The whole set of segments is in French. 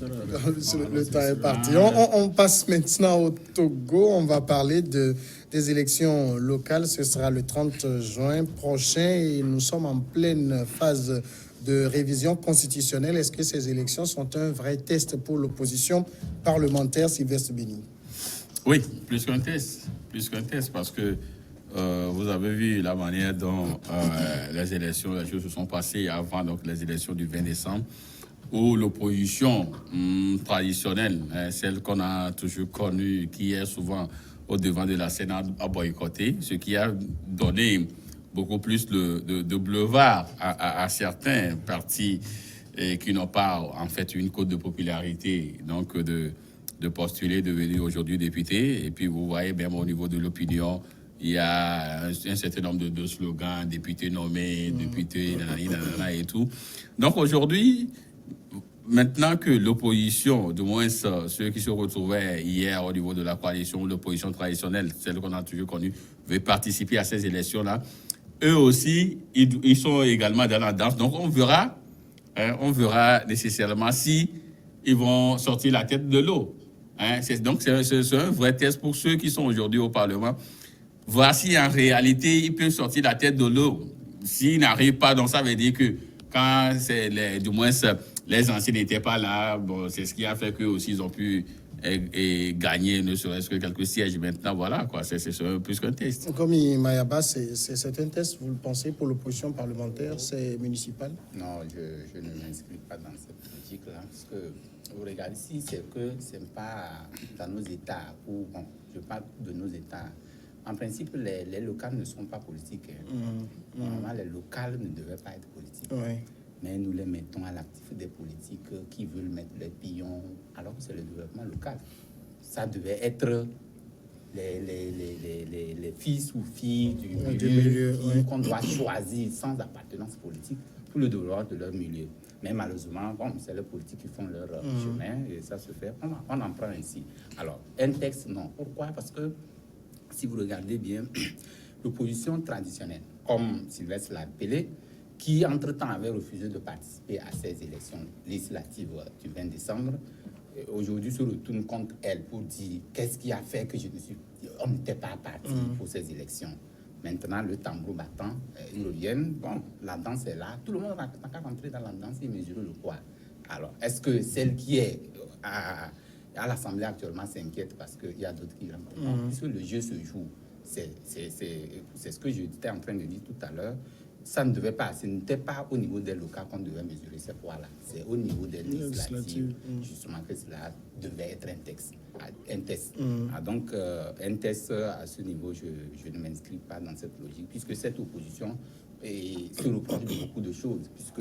Le temps est parti. On passe maintenant au Togo. On va parler des élections locales. Ce sera le 30 juin prochain et nous sommes en pleine phase de révision constitutionnelle. Est-ce que ces élections sont un vrai test pour l'opposition parlementaire, Sylvestre Béni? Oui, plus qu'un test, parce que vous avez vu la manière dont les choses se sont passées avant donc, les élections du 20 décembre, où l'opposition traditionnelle, celle qu'on a toujours connue, qui est souvent au devant de la scène, a boycotté, ce qui a donné beaucoup plus de boulevard à certains partis qui n'ont pas en fait une cote de popularité, donc de postuler, de devenir aujourd'hui député. Et puis vous voyez même au niveau de l'opinion, il y a un certain nombre de slogans, député nommé, député nanana et tout. Donc aujourd'hui, maintenant que l'opposition, du moins ceux qui se retrouvaient hier au niveau de la coalition, l'opposition traditionnelle, celle qu'on a toujours connue, veut participer à ces élections-là, eux aussi, ils sont également dans la danse. Donc on verra nécessairement si ils vont sortir la tête de l'eau. Donc c'est un vrai test pour ceux qui sont aujourd'hui au Parlement. Voir si en réalité ils peuvent sortir la tête de l'eau. S'ils n'arrivent pas, donc ça veut dire que quand du moins les anciens n'étaient pas là, bon, c'est ce qui a fait qu'eux aussi ils ont pu gagner ne serait-ce que quelques sièges. Maintenant, voilà, quoi, c'est plus qu'un test. Comme Mayaba, c'est un test, vous le pensez, pour l'opposition parlementaire, c'est municipal? Non, je ne m'inscris pas dans cette logique-là, parce que vous regardez ici, c'est que ce n'est pas dans nos États, où, bon, je parle de nos États. En principe, les locales ne sont pas politiques. Normalement, les locales ne devaient pas être politiques. Oui. Mais nous les mettons à l'actif des politiques qui veulent mettre les pions, alors que c'est le développement local. Ça devait être les fils ou filles du milieu qu'on doit choisir sans appartenance politique pour le développement de leur milieu. Mais malheureusement, bon, c'est les politiques qui font leur chemin et ça se fait. On en prend ainsi. Alors, un texte, non. Pourquoi? Parce que si vous regardez bien, l'opposition traditionnelle, comme Sylvestre l'a appelé, qui entre-temps avait refusé de participer à ces élections législatives du 20 décembre, aujourd'hui se retourne contre elle pour dire qu'est-ce qui a fait que on n'était pas parti pour ces élections. Maintenant, le tambour battant, ils reviennent, bon, la danse est là, tout le monde n'a qu'à rentrer dans la danse et mesurer le poids. Alors, est-ce que celle qui est à l'Assemblée actuellement s'inquiète parce qu'il y a d'autres qui rentrent? Non, puisque le jeu se joue. C'est ce que j'étais en train de dire tout à l'heure. Ça ne devait pas, ce n'était pas au niveau des locales qu'on devait mesurer ces poids-là. C'est au niveau des législatives, justement, que cela devait être un test. Donc, un test à ce niveau, je ne m'inscris pas dans cette logique, puisque cette opposition se reproche de beaucoup de choses, puisque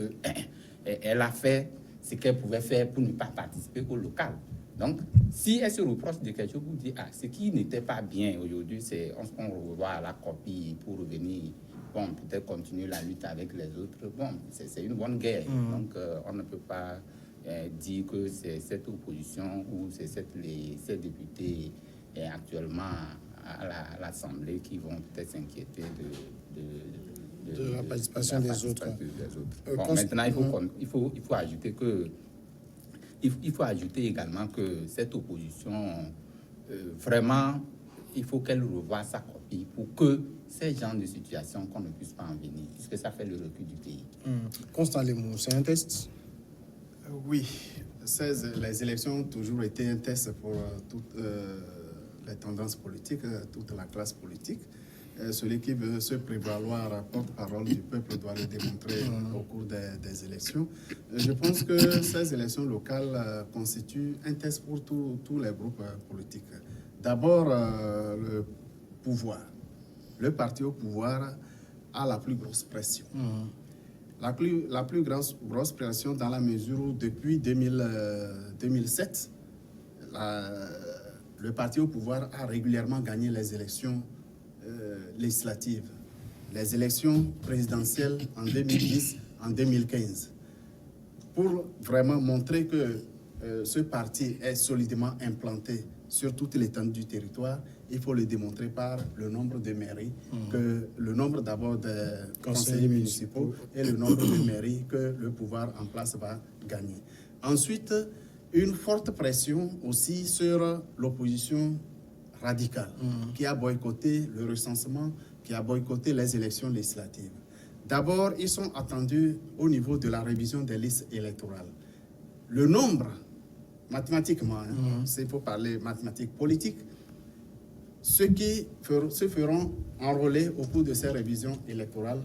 elle a fait ce qu'elle pouvait faire pour ne pas participer au local. Donc, si elle se reproche de quelque chose, vous dites, ce qui n'était pas bien aujourd'hui, c'est on revoit la copie pour revenir. Bon, peut-être continuer la lutte avec les autres. Bon, c'est une bonne guerre. Donc, on ne peut pas dire que c'est cette opposition ou c'est ces députés actuellement à l'Assemblée qui vont peut-être s'inquiéter de la participation des autres. Bon, maintenant, il faut ajouter que il faut ajouter également que cette opposition, vraiment, il faut qu'elle revoie sa copie pour que ces genres de situations, qu'on ne puisse pas en venir, puisque ça fait le recul du pays. Constant Lemou, c'est un test? Oui, les élections ont toujours été un test pour toutes les tendances politiques, toute la classe politique. Celui qui veut se prévaloir porte-parole du peuple doit le démontrer au cours des élections. Je pense que ces élections locales constituent un test pour tous les groupes politiques. D'abord, le pouvoir. Le parti au pouvoir a la plus grosse pression. La plus grosse pression dans la mesure où depuis 2007, le parti au pouvoir a régulièrement gagné les élections législatives, les élections présidentielles en 2010, en 2015, pour vraiment montrer que ce parti est solidement implanté sur toute l'étendue du territoire. Il faut le démontrer par le nombre de mairies, que le nombre d'abord de conseillers municipaux et le nombre de mairies que le pouvoir en place va gagner. Ensuite, une forte pression aussi sur l'opposition radicale qui a boycotté le recensement, qui a boycotté les élections législatives. D'abord, ils sont attendus au niveau de la révision des listes électorales. Le nombre, mathématiquement, c'est pour parler mathématiques politiques, ceux qui se feront enrôler au cours de ces révisions électorales,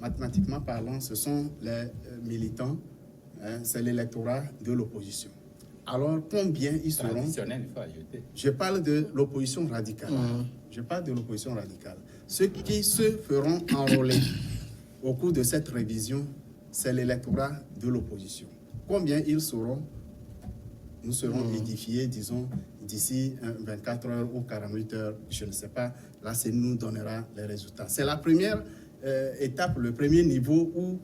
mathématiquement parlant, ce sont les militants, c'est l'électorat de l'opposition. Alors, combien ils seront? Traditionnel, il faut ajouter. Je parle de l'opposition radicale. Je parle de l'opposition radicale. Ceux qui se feront enrôler au cours de cette révision, c'est l'électorat de l'opposition. Combien ils seront? Nous serons édifiés, disons, d'ici 24 heures ou 48 heures, je ne sais pas. Là, c'est nous donnera les résultats. C'est la première étape, le premier niveau où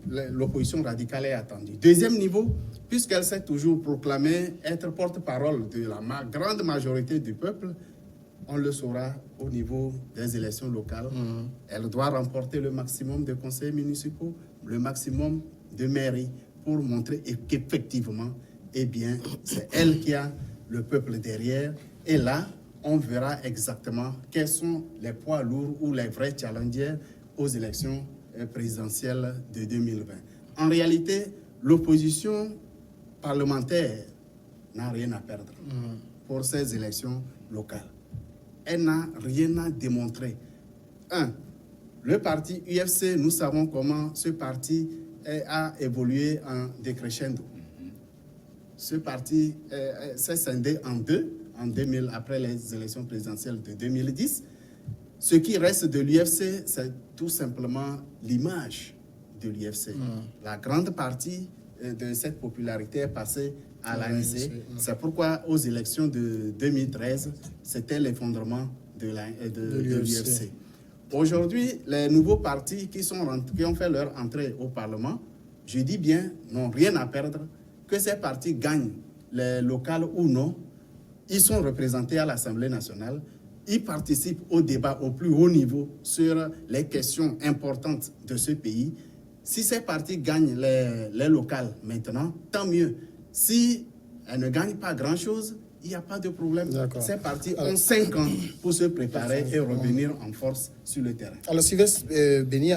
l'opposition radicale est attendue. Deuxième niveau, puisqu'elle s'est toujours proclamée être porte-parole de la grande majorité du peuple, on le saura au niveau des élections locales. Elle doit remporter le maximum de conseils municipaux, le maximum de mairies pour montrer qu'effectivement, eh bien, c'est elle qui a le peuple derrière. Et là, on verra exactement quels sont les poids lourds ou les vrais challengers aux élections présidentielles de 2020. En réalité, l'opposition parlementaire n'a rien à perdre pour ces élections locales. Elle n'a rien à démontrer. Le parti UFC, nous savons comment ce parti a évolué en décrescendo. Ce parti s'est scindé en deux, en 2000, après les élections présidentielles de 2010. Ce qui reste de l'UFC, c'est tout simplement l'image de l'UFC. La grande partie de cette popularité est passée à l'ANC. C'est pourquoi aux élections de 2013, c'était l'effondrement de l'UFC. Aujourd'hui, les nouveaux partis qui ont fait leur entrée au Parlement, je dis bien, n'ont rien à perdre, que ces partis gagnent les locales ou non. Ils sont représentés à l'Assemblée nationale. Ils participent au débat au plus haut niveau sur les questions importantes de ce pays. Si ces partis gagnent les locales maintenant, tant mieux. Si elles ne gagnent pas grand-chose, il n'y a pas de problème. Ces partis ont 5 ans pour se préparer et revenir en force sur le terrain. Alors, Sylvestre Béni,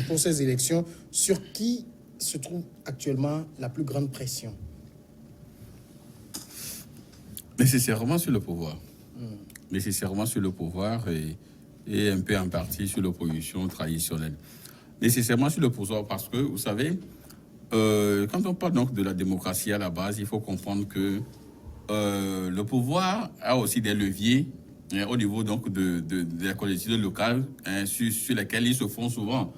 pour ces élections, sur qui se trouve actuellement la plus grande pression? Nécessairement sur le pouvoir. Nécessairement sur le pouvoir et un peu en partie sur l'opposition traditionnelle. Nécessairement sur le pouvoir parce que, vous savez, quand on parle donc de la démocratie à la base, il faut comprendre que le pouvoir a aussi des leviers au niveau donc des collectivités locales sur lesquelles ils se font souvent.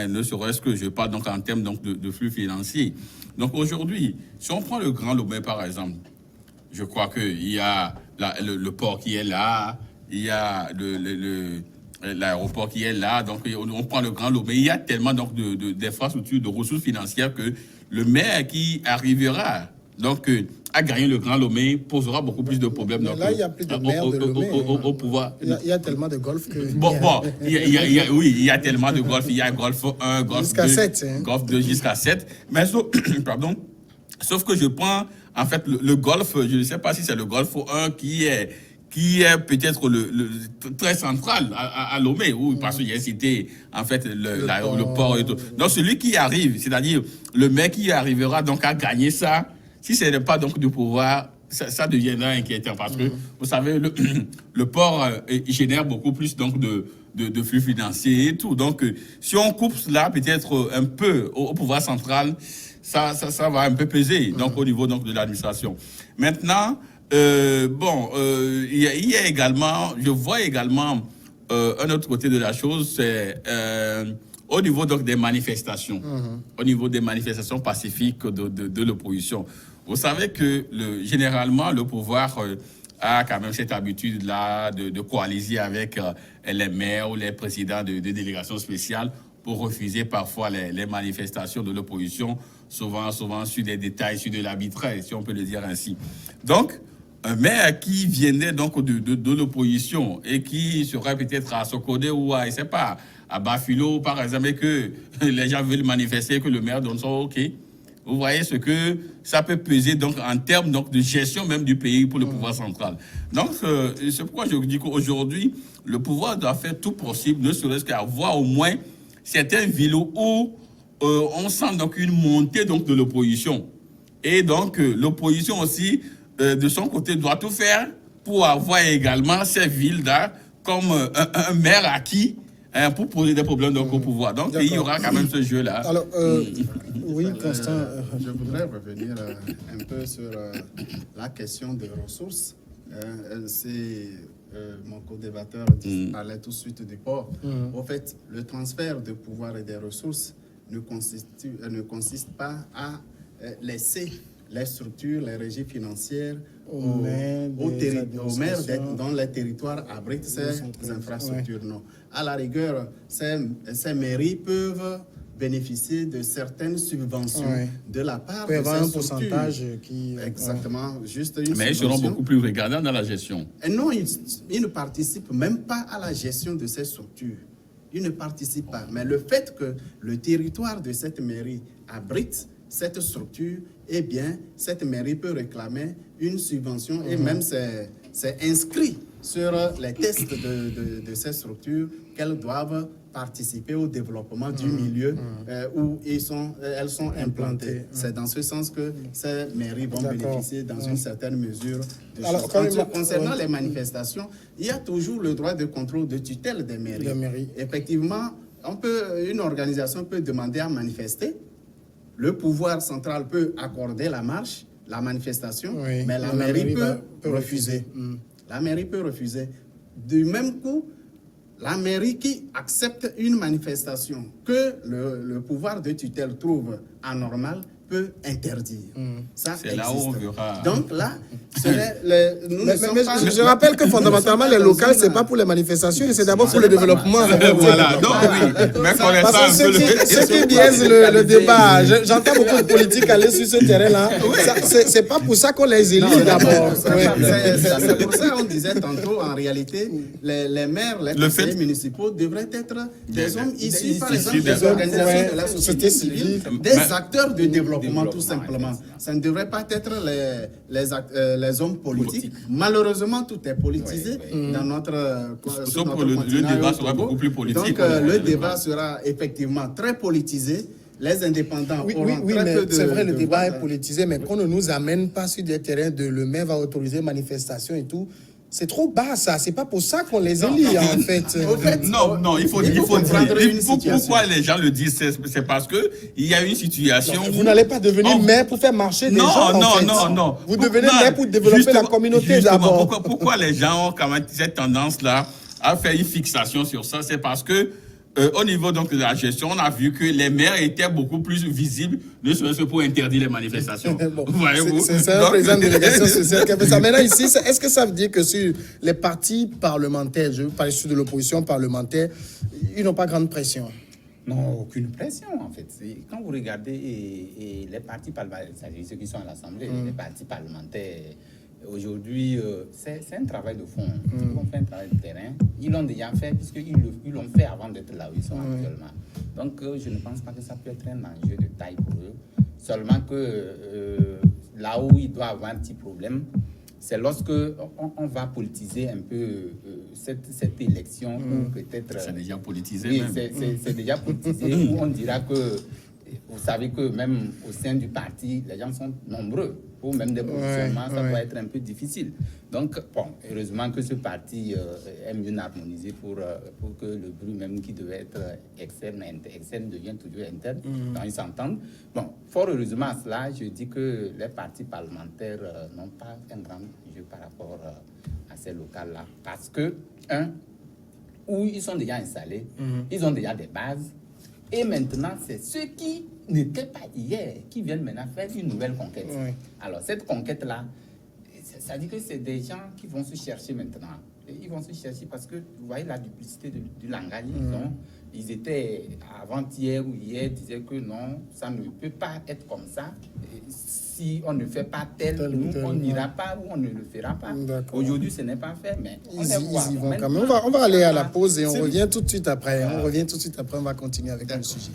Ne serait-ce que je parle donc en termes donc de flux financiers. Donc aujourd'hui, si on prend le Grand Lomé par exemple, je crois qu'il y a le port qui est là, il y a l'aéroport qui est là, donc on prend le Grand Lomé. Il y a tellement donc d'infrastructures, de ressources financières que le maire qui arrivera donc à gagner le Grand Lomé posera beaucoup plus de problèmes. Mais là, il n'y a plus de maire de Lomé. Au pouvoir. Il y a tellement de golf que... Oui, il y a tellement de golf. Il y a golf 1, golf 2, jusqu'à 7, golf 2 jusqu'à 7. Mais pardon. Sauf que je prends, en fait, le golf, je ne sais pas si c'est le golf 1 qui est peut-être le très central à Lomé, parce qu'il y a cité, en fait, le port et tout. Donc, celui qui arrive, c'est-à-dire le mec qui arrivera donc à gagner ça, si ce n'est pas donc du pouvoir, ça deviendra inquiétant parce que, vous savez, le port génère beaucoup plus donc de flux financiers et tout. Donc, si on coupe cela peut-être un peu au pouvoir central, ça va un peu peser donc, au niveau donc, de l'administration. Maintenant, il y a également, je vois également un autre côté de la chose, c'est au niveau donc, des manifestations, au niveau des manifestations pacifiques de l'opposition. Vous savez que généralement, le pouvoir a quand même cette habitude-là de coaliser avec les maires ou les présidents de délégations spéciales pour refuser parfois les manifestations de l'opposition, souvent sur des détails, sur de l'arbitraire, si on peut le dire ainsi. Donc, un maire qui viendrait donc de l'opposition et qui serait peut-être à Sokodé ou à, je sais pas, à Bafilo, par exemple, et que les gens veulent manifester, que le maire donne son OK. Vous voyez ce que ça peut peser donc en termes donc de gestion même du pays pour le pouvoir central. Donc c'est pourquoi je dis qu'aujourd'hui le pouvoir doit faire tout possible, ne serait-ce qu'avoir au moins certaines villes où on sent donc une montée donc de l'opposition. Et donc l'opposition aussi de son côté doit tout faire pour avoir également ces villes-là comme un maire acquis pour poser des problèmes donc, au pouvoir. Donc il y aura quand même ce jeu-là. Alors, oui, Constant. Je voudrais revenir un peu sur la question des ressources. Mon co-débatteur parlait tout de suite du port. Au fait, le transfert de pouvoir et des ressources ne consiste pas à laisser les structures, les régies financières aux maires dont les territoires abritent ces infrastructures. Non. À la rigueur, ces mairies peuvent bénéficier de certaines subventions de la part de ces un structures. Pourcentage qui... Exactement, juste une Mais ils seront beaucoup plus regardants dans la gestion. Et non, ils ne participent même pas à la gestion de ces structures. Ils ne participent pas. Mais le fait que le territoire de cette mairie abrite cette structure, eh bien, cette mairie peut réclamer une subvention et même c'est inscrit sur les tests de ces structures qu'elles doivent participer au développement du milieu où elles sont implantées. C'est dans ce sens que ces mairies vont bénéficier dans une certaine mesure de choses. Concernant les manifestations, il y a toujours le droit de contrôle de tutelle des mairies. Effectivement, une organisation peut demander à manifester. Le pouvoir central peut accorder la marche, la manifestation, mais la mairie peut refuser. La mairie peut refuser. Du même coup, la mairie qui accepte une manifestation que le pouvoir de tutelle trouve anormale peut interdire. Ça c'est là où on verra. Donc là, je rappelle que fondamentalement, les locales, ce n'est pas pour les manifestations, c'est d'abord pour le développement. Voilà, donc oui. Même parce que ceux qui biaisent le débat, j'entends beaucoup de politiques aller sur ce terrain-là. C'est pas pour ça qu'on les élit d'abord. C'est pour ça qu'on disait tantôt, en réalité, les maires, les conseillers municipaux devraient être des hommes issus, par exemple, des organisations de la société civile, des acteurs de développement, tout simplement. Ça ne devrait pas être les hommes politiques. Malheureusement, tout est politisé dans notre continent. Le débat sera beaucoup plus politique. Donc, le débat sera effectivement très politisé. Les indépendants auront très mais peu de... c'est vrai, le débat est politisé, mais qu'on ne nous amène pas sur des terrains de le maire va autoriser manifestation et tout. C'est trop bas, ça. C'est pas pour ça qu'on les élit, en fait. Non, il faut dire. Pourquoi les gens le disent, c'est parce que il y a une situation. Vous n'allez pas devenir maire pour faire marcher des gens. Non. Vous devenez maire pour développer la communauté d'abord. Pourquoi les gens ont quand même cette tendance-là à faire une fixation sur ça? C'est parce que au niveau donc de la gestion, on a vu que les maires étaient beaucoup plus visibles, ne serait-ce pour interdire les manifestations. Voyez-vous. C'est un président de délégation sociale qui a fait ça. Maintenant ici, est-ce que ça veut dire que sur les partis parlementaires, je veux parler sur de l'opposition parlementaire, ils n'ont pas grande pression? Non, aucune pression en fait. Quand vous regardez les partis parlementaires, c'est-à-dire ceux qui sont à l'Assemblée, les partis parlementaires, aujourd'hui, c'est un travail de fond. Ils vont faire un travail de terrain. Ils l'ont déjà fait puisqu'ils l'ont fait avant d'être là où ils sont actuellement. Donc, je ne pense pas que ça peut être un enjeu de taille pour eux. Seulement que là où il doit y avoir un petit problème, c'est lorsque on va politiser un peu cette élection ou peut-être... C'est déjà politisé. Oui, même. c'est déjà politisé où on dira que... Vous savez que même au sein du parti, les gens sont nombreux. Pour même des positionnements, ça doit être un peu difficile. Donc, bon, heureusement que ce parti est mieux harmonisé pour que le bruit même qui devait être externe devient toujours interne. Donc, ils s'entendent. Bon, fort heureusement à cela, je dis que les partis parlementaires n'ont pas un grand jeu par rapport à ces locales-là. Parce que, où ils sont déjà installés, ils ont déjà des bases. Et maintenant, c'est ceux qui n'étaient pas hier, qui viennent maintenant faire une nouvelle conquête. Alors, cette conquête-là, ça dit que c'est des gens qui vont se chercher maintenant. Et ils vont se chercher parce que, vous voyez, la duplicité du langage, ils étaient avant-hier ou hier, disaient que non, ça ne peut pas être comme ça. Et si on ne fait pas tel, on n'ira pas ou on ne le fera pas. Aujourd'hui, ce n'est pas fait, mais on vont quand même. On va aller à la pause et on revient tout de suite après. On va continuer avec le sujet.